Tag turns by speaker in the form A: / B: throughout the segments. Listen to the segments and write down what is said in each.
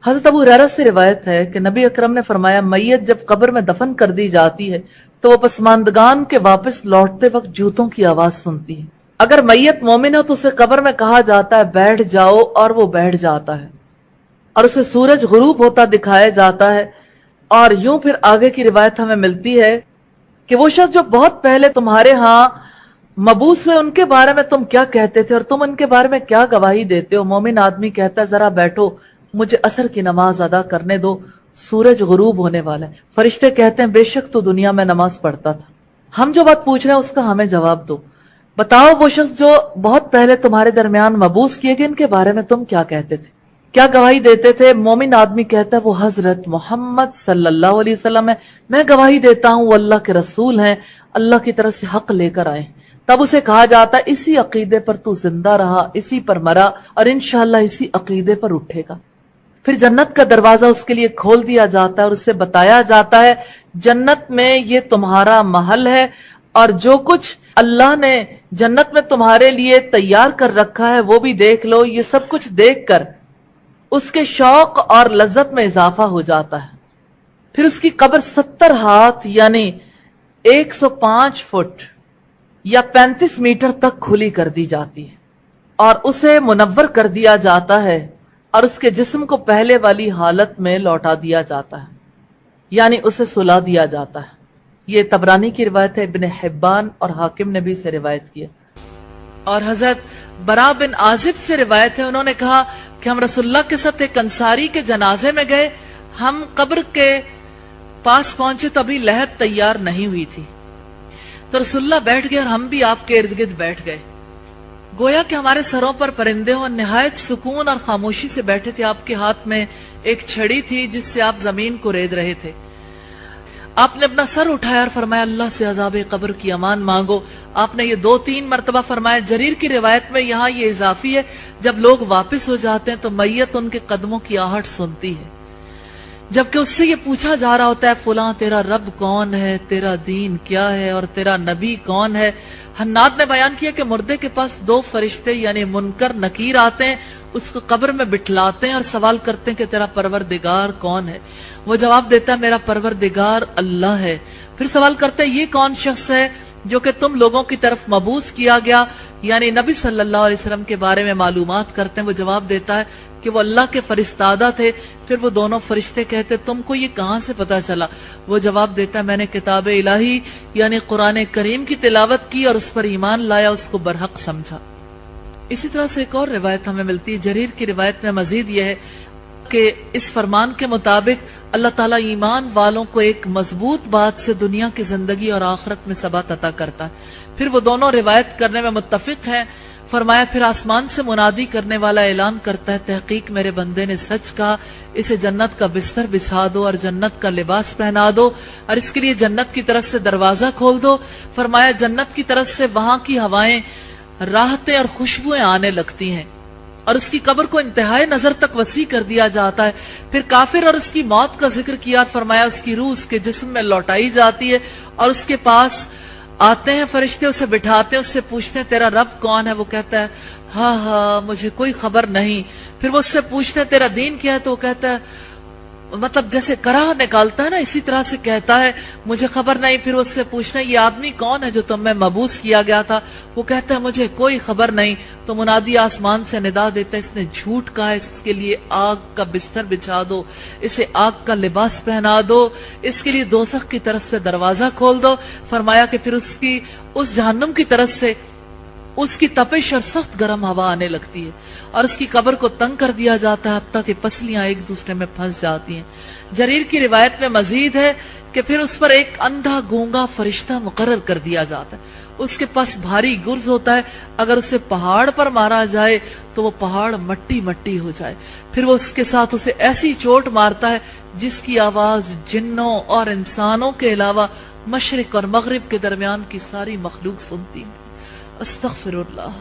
A: حضرت ابو ہریرہ سے روایت ہے کہ نبی اکرم نے فرمایا میت جب قبر میں دفن کر دی جاتی ہے تو وہ پسماندگان کے واپس لوٹتے وقت جوتوں کی آواز سنتی ہے. اگر میت مومن ہو تو اسے قبر میں کہا جاتا ہے بیٹھ جاؤ اور وہ بیٹھ جاتا ہے اور اسے سورج غروب ہوتا دکھایا جاتا ہے. اور یوں پھر آگے کی روایت ہمیں ملتی ہے کہ وہ شخص جو بہت پہلے تمہارے ہاں مبعوث ہوئے ان کے بارے میں تم کیا کہتے تھے اور تم ان کے بارے میں کیا گواہی دیتے ہو؟ مومن آدمی کہتا ہے ذرا بیٹھو مجھے عصر کی نماز ادا کرنے دو، سورج غروب ہونے والا ہے. فرشتے کہتے ہیں بے شک تو دنیا میں نماز پڑھتا تھا. ہم جو بات پوچھ رہے ہیں اس کا ہمیں جواب دو. بتاؤ وہ شخص جو بہت پہلے تمہارے درمیان مبعوث کیے گئے ان کے بارے میں تم کیا کہتے تھے، کیا گواہی دیتے تھے؟ مومن آدمی کہتا ہے وہ حضرت محمد صلی اللہ علیہ وسلم ہے، میں گواہی دیتا ہوں وہ اللہ کے رسول ہیں، اللہ کی طرف سے حق لے کر آئے. تب اسے کہا جاتا ہے اسی عقیدے پر تو زندہ رہا، اسی پر مرا اور انشاءاللہ اسی عقیدے پر اٹھے گا. پھر جنت کا دروازہ اس کے لیے کھول دیا جاتا ہے اور اسے بتایا جاتا ہے جنت میں یہ تمہارا محل ہے اور جو کچھ اللہ نے جنت میں تمہارے لیے تیار کر رکھا ہے وہ بھی دیکھ لو. یہ سب کچھ دیکھ کر اس کے شوق اور لذت میں اضافہ ہو جاتا ہے. پھر اس کی قبر 70 ہاتھ یعنی 105 فٹ یا 35 میٹر تک کھلی کر دی جاتی ہے اور اسے منور کر دیا جاتا ہے اور اس کے جسم کو پہلے والی حالت میں لوٹا دیا جاتا ہے یعنی اسے سلا دیا جاتا ہے. یہ طبرانی کی روایت ہے، ابن حبان اور حاکم نے بھی اسے روایت کیا. اور حضرت برا بن عازب سے روایت ہے، انہوں نے کہا کہ ہم رسول اللہ کے ساتھ ایک انصاری کے جنازے میں گئے، ہم قبر کے پاس پہنچے تو ابھی لحد تیار نہیں ہوئی تھی تو رسول اللہ بیٹھ گئے اور ہم بھی آپ کے ارد گرد بیٹھ گئے، گویا کہ ہمارے سروں پر پرندے ہوں. نہایت سکون اور خاموشی سے بیٹھے تھے. آپ کے ہاتھ میں ایک چھڑی تھی جس سے آپ زمین کو رید رہے تھے. آپ نے اپنا سر اٹھایا اور فرمایا اللہ سے عذاب قبر کی امان مانگو. آپ نے یہ 2-3 مرتبہ فرمایا. جریر کی روایت میں یہاں یہ اضافی ہے جب لوگ واپس ہو جاتے ہیں تو میت ان کے قدموں کی آہٹ سنتی ہے جبکہ اس سے یہ پوچھا جا رہا ہوتا ہے فلاں تیرا رب کون ہے، تیرا دین کیا ہے اور تیرا نبی کون ہے. حناد نے بیان کیا کہ مردے کے پاس 2 فرشتے یعنی منکر نکیر آتے ہیں، اس کو قبر میں بٹھلاتے ہیں اور سوال کرتے ہیں کہ تیرا پروردگار کون ہے. وہ جواب دیتا ہے میرا پروردگار اللہ ہے. پھر سوال کرتے ہیں یہ کون شخص ہے جو کہ تم لوگوں کی طرف مبعوث کیا گیا، یعنی نبی صلی اللہ علیہ وسلم کے بارے میں معلومات کرتے ہیں. وہ جواب دیتا ہے کہ وہ اللہ کے فرستادہ تھے. پھر وہ دونوں فرشتے کہتے تم کو یہ کہاں سے پتا چلا؟ وہ جواب دیتا ہے میں نے کتاب الہی یعنی قرآن کریم کی تلاوت کی اور اس پر ایمان لایا، اس کو برحق سمجھا. اسی طرح سے ایک اور روایت ہمیں ملتی ہے. جریر کی روایت میں مزید یہ ہے کہ اس فرمان کے مطابق اللہ تعالیٰ ایمان والوں کو ایک مضبوط بات سے دنیا کی زندگی اور آخرت میں ثبات عطا کرتا ہے. پھر وہ دونوں روایت کرنے میں متفق ہیں. فرمایا پھر آسمان سے منادی کرنے والا اعلان کرتا ہے تحقیق میرے بندے نے سچ کہا، اسے جنت کا بستر بچھا دو اور جنت کا لباس پہنا دو اور اس کے لیے جنت کی طرف سے دروازہ کھول دو. فرمایا جنت کی طرف سے وہاں کی ہوائیں، راحتیں اور خوشبوئیں آنے لگتی ہیں اور اس کی قبر کو انتہائی نظر تک وسیع کر دیا جاتا ہے. پھر کافر اور اس کی موت کا ذکر کیا اور فرمایا اس کی روح اس کے جسم میں لوٹائی جاتی ہے اور اس کے پاس آتے ہیں فرشتے، اسے بٹھاتے ہیں، اس سے پوچھتے ہیں تیرا رب کون ہے؟ وہ کہتا ہے ہاں مجھے کوئی خبر نہیں. پھر وہ اس سے پوچھتے ہیں تیرا دین کیا ہے؟ تو وہ کہتا ہے مطلب جیسے کراہ نکالتا ہے نا اسی طرح سے کہتا ہے مجھے خبر نہیں. پھر وہ اس سے پوچھتے ہیں یہ آدمی کون ہے جو تم میں مبعوث کیا گیا تھا؟ وہ کہتا ہے مجھے کوئی خبر نہیں. تو منادی آسمان سے ندا دیتا ہے اس نے جھوٹ کہا، اس کے لیے آگ کا بستر بچھا دو، اسے آگ کا لباس پہنا دو، اس کے لیے دوزخ کی طرف سے دروازہ کھول دو. فرمایا کہ پھر اس جہنم کی طرف سے اس کی تپش اور سخت گرم ہوا آنے لگتی ہے اور اس کی قبر کو تنگ کر دیا جاتا ہے حتیٰ کہ پسلیاں ایک دوسرے میں پھنس جاتی ہیں. جریر کی روایت میں مزید ہے کہ پھر اس پر ایک اندھا گونگا فرشتہ مقرر کر دیا جاتا ہے. اس کے پاس بھاری گرز ہوتا ہے، اگر اسے پہاڑ پر مارا جائے تو وہ پہاڑ مٹی مٹی ہو جائے. پھر وہ اس کے ساتھ اسے ایسی چوٹ مارتا ہے جس کی آواز جنوں اور انسانوں کے علاوہ مشرق اور مغرب کے درمیان کی ساری مخلوق سنتی ہے. استغفر اللہ.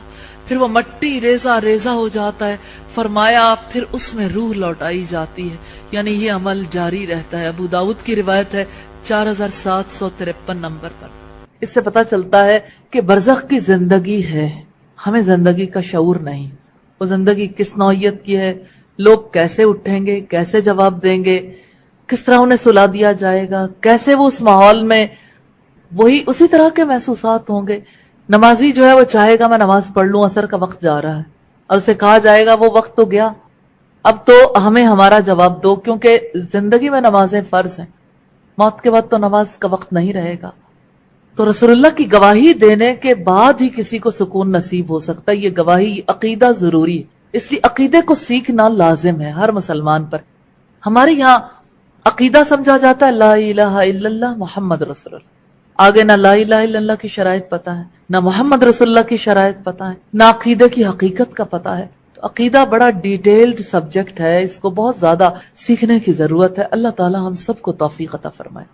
A: پھر وہ مٹی ریزہ ریزہ ہو جاتا ہے. فرمایا پھر اس میں روح لوٹائی جاتی ہے، یعنی یہ عمل جاری رہتا ہے. ابو داؤد کی روایت ہے 4753 نمبر پر. اس سے پتہ چلتا ہے کہ برزخ کی زندگی ہے، ہمیں زندگی کا شعور نہیں. وہ زندگی کس نوعیت کی ہے، لوگ کیسے اٹھیں گے، کیسے جواب دیں گے، کس طرح انہیں سلا دیا جائے گا، کیسے وہ اس ماحول میں وہی اسی طرح کے محسوسات ہوں گے. نمازی جو ہے وہ چاہے گا میں نماز پڑھ لوں، عصر کا وقت جا رہا ہے، اور اسے کہا جائے گا وہ وقت تو گیا، اب تو ہمیں ہمارا جواب دو، کیونکہ زندگی میں نمازیں فرض ہیں، موت کے بعد تو نماز کا وقت نہیں رہے گا. تو رسول اللہ کی گواہی دینے کے بعد ہی کسی کو سکون نصیب ہو سکتا ہے. یہ گواہی، عقیدہ ضروری ہے، اس لیے عقیدے کو سیکھنا لازم ہے ہر مسلمان پر. ہمارے یہاں عقیدہ سمجھا جاتا ہے لا الہ الا اللہ محمد رسول اللہ، آگے نہ لا الہ الا اللہ کی شرائط پتہ ہے، نہ محمد رسول اللہ کی شرائط پتہ ہے، نہ عقیدے کی حقیقت کا پتہ ہے. تو عقیدہ بڑا ڈیٹیلڈ سبجیکٹ ہے، اس کو بہت زیادہ سیکھنے کی ضرورت ہے. اللہ تعالی ہم سب کو توفیق عطا فرمائے.